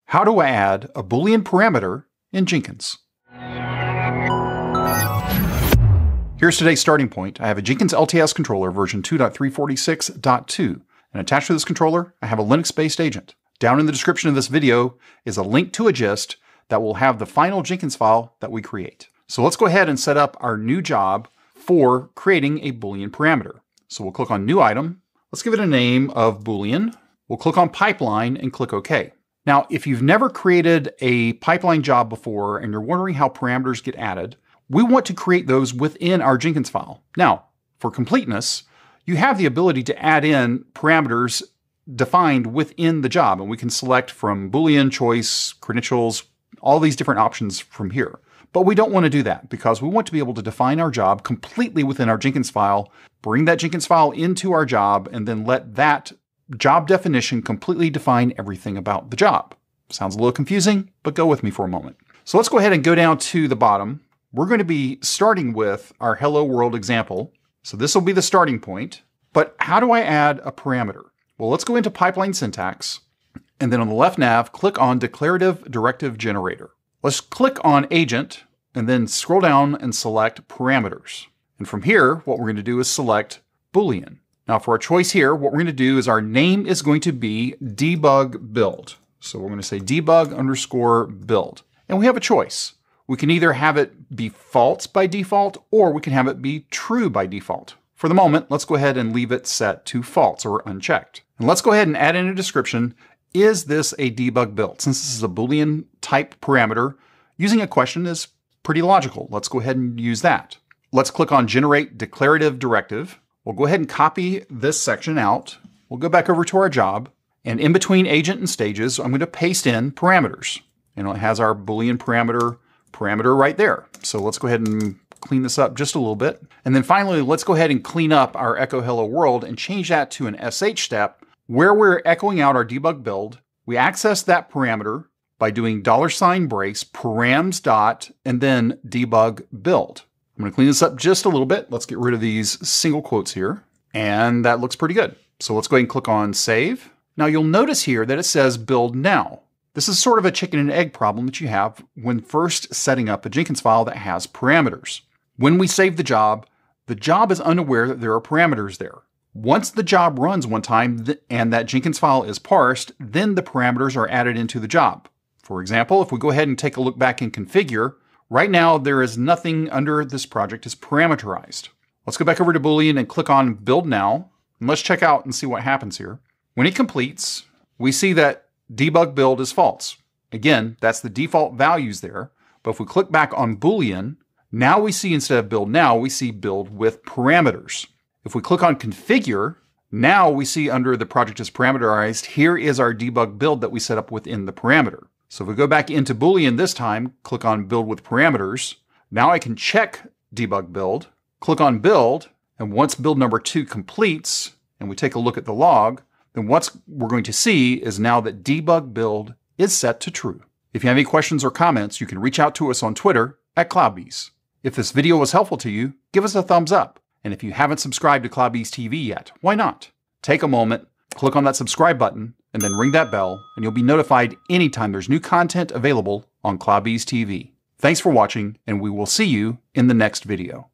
How do I add a Boolean parameter in Jenkins? Here's today's starting point. I have a Jenkins LTS controller version 2.346.2, and attached to this controller, I have a Linux-based agent. Down in the description of this video is a link to a gist that will have the final Jenkins file that we create. So let's go ahead and set up our new job for creating a Boolean parameter. So we'll click on New Item. Let's give it a name of Boolean. We'll click on Pipeline and click OK. Now, if you've never created a pipeline job before and you're wondering how parameters get added, we want to create those within our Jenkins file. Now, for completeness, you have the ability to add in parameters defined within the job, and we can select from Boolean, choice, credentials, all these different options from here. But we don't want to do that because we want to be able to define our job completely within our Jenkins file, bring that Jenkins file into our job, and then let that job definition completely define everything about the job. Sounds a little confusing, but go with me for a moment. So let's go ahead and go down to the bottom. We're going to be starting with our Hello World example. So this will be the starting point. But how do I add a parameter? Well, let's go into pipeline syntax, and then on the left nav, click on Declarative Directive Generator. Let's click on Agent, and then scroll down and select Parameters. And from here, what we're going to do is select Boolean. Now for our choice here, what we're going to do is our name is going to be debug build. So we're going to say debug_build. And we have a choice. We can either have it be false by default, or we can have it be true by default. For the moment, let's go ahead and leave it set to false or unchecked. And let's go ahead and add in a description. Is this a debug build? Since this is a Boolean type parameter, using a question is pretty logical. Let's go ahead and use that. Let's click on Generate Declarative Directive. We'll go ahead and copy this section out. We'll go back over to our job, and in between agent and stages, I'm going to paste in parameters. And it has our Boolean parameter right there. So let's go ahead and clean this up just a little bit. And then finally, let's go ahead and clean up our echo hello world and change that to an SH step where we're echoing out our debug build. We access that parameter by doing $brace params dot and then debug build. I'm going to clean this up just a little bit. Let's get rid of these single quotes here. And that looks pretty good. So let's go ahead and click on Save. Now you'll notice here that it says Build Now. This is sort of a chicken and egg problem that you have when first setting up a Jenkins file that has parameters. When we save the job is unaware that there are parameters there. Once the job runs one time and that Jenkins file is parsed, then the parameters are added into the job. For example, if we go ahead and take a look back in Configure, right now, there is nothing under this project is parameterized. Let's go back over to Boolean and click on Build Now. And let's check out and see what happens here. When it completes, we see that debug build is false. Again, that's the default values there. But if we click back on Boolean, now we see instead of Build Now, we see Build with Parameters. If we click on Configure, now we see under the project is parameterized, here is our debug build that we set up within the parameter. So if we go back into Boolean this time, click on Build with Parameters. Now I can check debug build, click on Build, and once build number 2 completes, and we take a look at the log, then what we're going to see is now that debug build is set to true. If you have any questions or comments, you can reach out to us on Twitter at CloudBees. If this video was helpful to you, give us a thumbs up. And if you haven't subscribed to CloudBees TV yet, why not? Take a moment, click on that subscribe button, and then ring that bell, and you'll be notified anytime there's new content available on CloudBees TV. Thanks for watching, and we will see you in the next video.